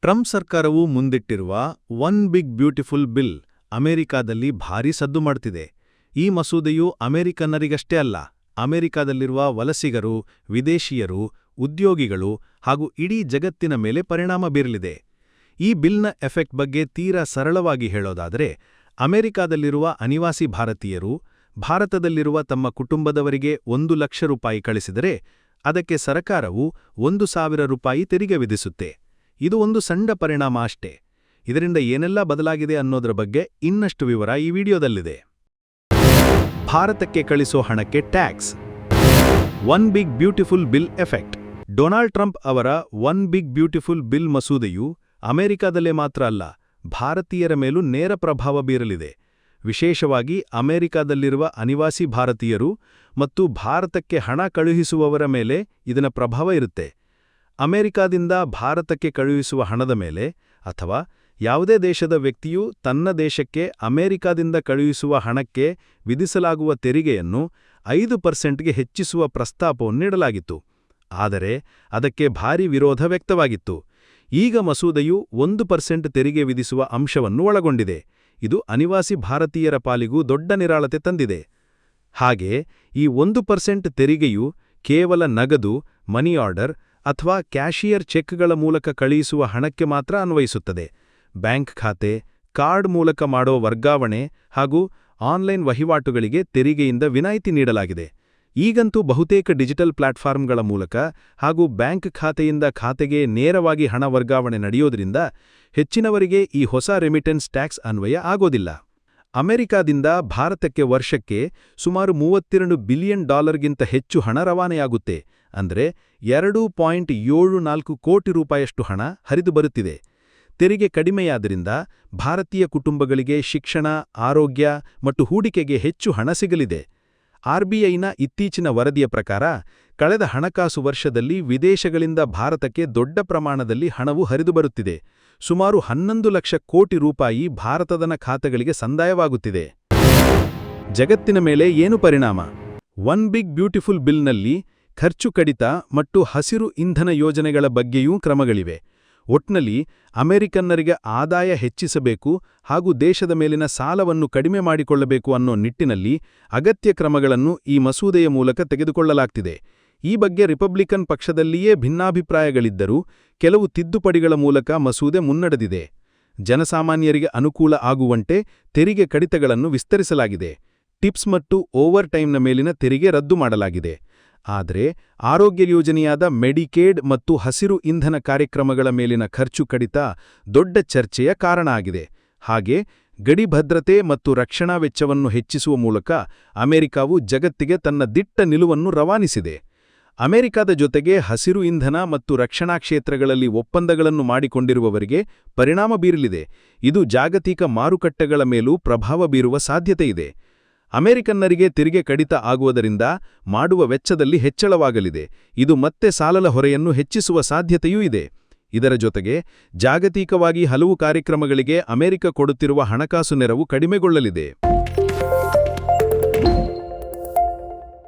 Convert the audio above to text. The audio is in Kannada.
ಟ್ರಂಪ್ ಸರ್ಕಾರವು ಮುಂದಿಟ್ಟಿರುವ ಒನ್ ಬಿಗ್ ಬ್ಯೂಟಿಫುಲ್ ಬಿಲ್ ಅಮೆರಿಕಾದಲ್ಲಿ ಭಾರೀ ಸದ್ದು ಮಾಡುತ್ತಿದೆ. ಈ ಮಸೂದೆಯು ಅಮೆರಿಕನ್ನರಿಗಷ್ಟೇ ಅಲ್ಲ, ಅಮೆರಿಕಾದಲ್ಲಿರುವ ವಲಸಿಗರು, ವಿದೇಶೀಯರು, ಉದ್ಯೋಗಿಗಳು ಹಾಗೂ ಇಡೀ ಜಗತ್ತಿನ ಮೇಲೆ ಪರಿಣಾಮ ಬೀರಲಿದೆ. ಈ ಬಿಲ್ನ ಎಫೆಕ್ಟ್ ಬಗ್ಗೆ ತೀರಾ ಸರಳವಾಗಿ ಹೇಳೋದಾದರೆ, ಅಮೆರಿಕಾದಲ್ಲಿರುವ ಅನಿವಾಸಿ ಭಾರತೀಯರು ಭಾರತದಲ್ಲಿರುವ ತಮ್ಮ ಕುಟುಂಬದವರಿಗೆ 1 ಲಕ್ಷ ರೂಪಾಯಿ ಕಳಿಸಿದರೆ ಅದಕ್ಕೆ ಸರಕಾರವು 1,000 ರೂಪಾಯಿ ತೆರಿಗೆ ವಿಧಿಸುತ್ತೆ. ಇದು ಒಂದು ಸಣ್ಣ ಪರಿಣಾಮ ಅಷ್ಟೇ. ಇದರಿಂದ ಏನೆಲ್ಲ ಬದಲಾಗಿದೆ ಅನ್ನೋದರ ಬಗ್ಗೆ ಇನ್ನಷ್ಟು ವಿವರ ಈ ವಿಡಿಯೋದಲ್ಲಿದೆ. ಭಾರತಕ್ಕೆ ಕಳಿಸೋ ಹಣಕ್ಕೆ tax. One big beautiful bill effect. Donald Trump ಅವರ ಒನ್ ಬಿಗ್ ಬ್ಯೂಟಿಫುಲ್ ಬಿಲ್ ಮಸೂದೆಯು ಅಮೆರಿಕಾದಲ್ಲೇ ಮಾತ್ರ ಅಲ್ಲ, ಭಾರತೀಯರ ಮೇಲೂ ನೇರ ಪ್ರಭಾವ ಬೀರಲಿದೆ. ವಿಶೇಷವಾಗಿ ಅಮೆರಿಕಾದಲ್ಲಿರುವ ಅನಿವಾಸಿ ಭಾರತೀಯರು ಮತ್ತು ಭಾರತಕ್ಕೆ ಹಣ ಕಳುಹಿಸುವವರ ಮೇಲೆ ಇದರ ಪ್ರಭಾವ ಇರುತ್ತೆ. ಅಮೆರಿಕಾದಿಂದ ಭಾರತಕ್ಕೆ ಕಳುಹಿಸುವ ಹಣದ ಮೇಲೆ ಅಥವಾ ಯಾವುದೇ ದೇಶದ ವ್ಯಕ್ತಿಯು ತನ್ನ ದೇಶಕ್ಕೆ ಅಮೆರಿಕಾದಿಂದ ಕಳುಹಿಸುವ ಹಣಕ್ಕೆ ವಿಧಿಸಲಾಗುವ ತೆರಿಗೆಯನ್ನು 5%ಗೆ ಹೆಚ್ಚಿಸುವ ಪ್ರಸ್ತಾಪವನ್ನು ನೀಡಲಾಗಿತ್ತು. ಆದರೆ ಅದಕ್ಕೆ ಭಾರೀ ವಿರೋಧ ವ್ಯಕ್ತವಾಗಿತ್ತು. ಈಗ ಮಸೂದೆಯು 1% ತೆರಿಗೆ ವಿಧಿಸುವ ಅಂಶವನ್ನು ಒಳಗೊಂಡಿದೆ. ಇದು ಅನಿವಾಸಿ ಭಾರತೀಯರ ಪಾಲಿಗೂ ದೊಡ್ಡ ನಿರಾಳತೆ ತಂದಿದೆ. ಹಾಗೆ ಈ 1% ತೆರಿಗೆಯು ಕೇವಲ ನಗದು, ಮನಿ ಆರ್ಡರ್ ಅಥವಾ ಕ್ಯಾಶಿಯರ್ ಚೆಕ್ಗಳ ಮೂಲಕ ಕಳುಹಿಸುವ ಹಣಕ್ಕೆ ಮಾತ್ರ ಅನ್ವಯಿಸುತ್ತದೆ. ಬ್ಯಾಂಕ್ ಖಾತೆ, ಕಾರ್ಡ್ ಮೂಲಕ ಮಾಡೋ ವರ್ಗಾವಣೆ ಹಾಗೂ ಆನ್ಲೈನ್ ವಹಿವಾಟುಗಳಿಗೆ ತೆರಿಗೆಯಿಂದ ವಿನಾಯಿತಿ ನೀಡಲಾಗಿದೆ. ಈಗಂತೂ ಬಹುತೇಕ ಡಿಜಿಟಲ್ ಪ್ಲಾಟ್ಫಾರ್ಮ್ಗಳ ಮೂಲಕ ಹಾಗೂ ಬ್ಯಾಂಕ್ ಖಾತೆಯಿಂದ ಖಾತೆಗೆ ನೇರವಾಗಿ ಹಣ ವರ್ಗಾವಣೆ ನಡೆಯೋದ್ರಿಂದ ಹೆಚ್ಚಿನವರಿಗೆ ಈ ಹೊಸ ರೆಮಿಟೆನ್ಸ್ ಟ್ಯಾಕ್ಸ್ ಅನ್ವಯ ಆಗೋದಿಲ್ಲ. ಅಮೆರಿಕಾದಿಂದ ಭಾರತಕ್ಕೆ ವರ್ಷಕ್ಕೆ ಸುಮಾರು $32 ಬಿಲಿಯನ್ ಹೆಚ್ಚು ಹಣ ರವಾನೆಯಾಗುತ್ತೆ. ಅಂದರೆ 2.74 ಕೋಟಿ ರೂಪಾಯಷ್ಟು ಹಣ ಹರಿದು ಬರುತ್ತಿದೆ. ತೆರಿಗೆ ಕಡಿಮೆಯಾದ್ದರಿಂದ ಭಾರತೀಯ ಕುಟುಂಬಗಳಿಗೆ ಶಿಕ್ಷಣ, ಆರೋಗ್ಯ ಮತ್ತು ಹೂಡಿಕೆಗೆ ಹೆಚ್ಚು ಹಣ ಸಿಗಲಿದೆ. ಆರ್ಬಿಐನ ಇತ್ತೀಚಿನ ವರದಿಯ ಪ್ರಕಾರ ಕಳೆದ ಹಣಕಾಸು ವರ್ಷದಲ್ಲಿ ವಿದೇಶಗಳಿಂದ ಭಾರತಕ್ಕೆ ದೊಡ್ಡ ಪ್ರಮಾಣದಲ್ಲಿ ಹಣವು ಹರಿದು ಬರುತ್ತಿದೆ. ಸುಮಾರು 11 ಲಕ್ಷ ಕೋಟಿ ರೂಪಾಯಿ ಭಾರತದ ಖಾತೆಗಳಿಗೆ ಸಂದಾಯವಾಗುತ್ತಿದೆ. ಜಗತ್ತಿನ ಮೇಲೆ ಏನು ಪರಿಣಾಮ? ಒನ್ ಬಿಗ್ ಬ್ಯೂಟಿಫುಲ್ ಬಿಲ್ನಲ್ಲಿ ಖರ್ಚು ಕಡಿತ ಮತ್ತು ಹಸಿರು ಇಂಧನ ಯೋಜನೆಗಳ ಬಗ್ಗೆಯೂ ಕ್ರಮಗಳಿವೆ. ಒಟ್ನಲ್ಲಿ ಅಮೆರಿಕನ್ನರಿಗೆ ಆದಾಯ ಹೆಚ್ಚಿಸಬೇಕು ಹಾಗೂ ದೇಶದ ಮೇಲಿನ ಸಾಲವನ್ನು ಕಡಿಮೆ ಮಾಡಿಕೊಳ್ಳಬೇಕು ಅನ್ನೋ ನಿಟ್ಟಿನಲ್ಲಿ ಅಗತ್ಯ ಕ್ರಮಗಳನ್ನು ಈ ಮಸೂದೆಯ ಮೂಲಕ ತೆಗೆದುಕೊಳ್ಳಲಾಗ್ತಿದೆ. ಈ ಬಗ್ಗೆ ರಿಪಬ್ಲಿಕನ್ ಪಕ್ಷದಲ್ಲಿಯೇ ಭಿನ್ನಾಭಿಪ್ರಾಯಗಳಿದ್ದರೂ ಕೆಲವು ತಿದ್ದುಪಡಿಗಳ ಮೂಲಕ ಮಸೂದೆ ಮುನ್ನಡೆದಿದೆ. ಜನಸಾಮಾನ್ಯರಿಗೆ ಅನುಕೂಲ ಆಗುವಂತೆ ತೆರಿಗೆ ಕಡಿತಗಳನ್ನು ವಿಸ್ತರಿಸಲಾಗಿದೆ. ಟಿಪ್ಸ್ ಮತ್ತು ಓವರ್ ಟೈಮ್ನ ಮೇಲಿನ ತೆರಿಗೆ ರದ್ದು ಮಾಡಲಾಗಿದೆ. ಆದರೆ ಆರೋಗ್ಯ ಯೋಜನೆಯಾದ ಮೆಡಿಕೇಡ್ ಮತ್ತು ಹಸಿರು ಇಂಧನ ಕಾರ್ಯಕ್ರಮಗಳ ಮೇಲಿನ ಖರ್ಚು ಕಡಿತ ದೊಡ್ಡ ಚರ್ಚೆಯ ಕಾರಣ ಆಗಿದೆ. ಹಾಗೆ ಗಡಿ ಭದ್ರತೆ ಮತ್ತು ರಕ್ಷಣಾ ವೆಚ್ಚವನ್ನು ಹೆಚ್ಚಿಸುವ ಮೂಲಕ ಅಮೆರಿಕಾವು ಜಗತ್ತಿಗೆ ತನ್ನ ದಿಟ್ಟ ನಿಲುವನ್ನು ರವಾನಿಸಿದೆ. ಅಮೆರಿಕದ ಜೊತೆಗೆ ಹಸಿರು ಇಂಧನ ಮತ್ತು ರಕ್ಷಣಾ ಕ್ಷೇತ್ರಗಳಲ್ಲಿ ಒಪ್ಪಂದಗಳನ್ನು ಮಾಡಿಕೊಂಡಿರುವವರಿಗೆ ಪರಿಣಾಮ ಬೀರಲಿದೆ. ಇದು ಜಾಗತಿಕ ಮಾರುಕಟ್ಟೆಗಳ ಮೇಲೂ ಪ್ರಭಾವ ಬೀರುವ ಸಾಧ್ಯತೆಯಿದೆ. ಅಮೆರಿಕನ್ನರಿಗೆ ತೆರಿಗೆ ಕಡಿತ ಆಗುವುದರಿಂದ ಮಾಡುವ ವೆಚ್ಚದಲ್ಲಿ ಹೆಚ್ಚಳವಾಗಲಿದೆ. ಇದು ಮತ್ತೆ ಸಾಲದ ಹೊರೆಯನ್ನು ಹೆಚ್ಚಿಸುವ ಸಾಧ್ಯತೆಯೂ ಇದೆ. ಇದರ ಜೊತೆಗೆ ಜಾಗತಿಕವಾಗಿ ಹಲವು ಕಾರ್ಯಕ್ರಮಗಳಿಗೆ ಅಮೆರಿಕ ಕೊಡುತ್ತಿರುವ ಹಣಕಾಸು ನೆರವು ಕಡಿಮೆಗೊಳ್ಳಲಿದೆ.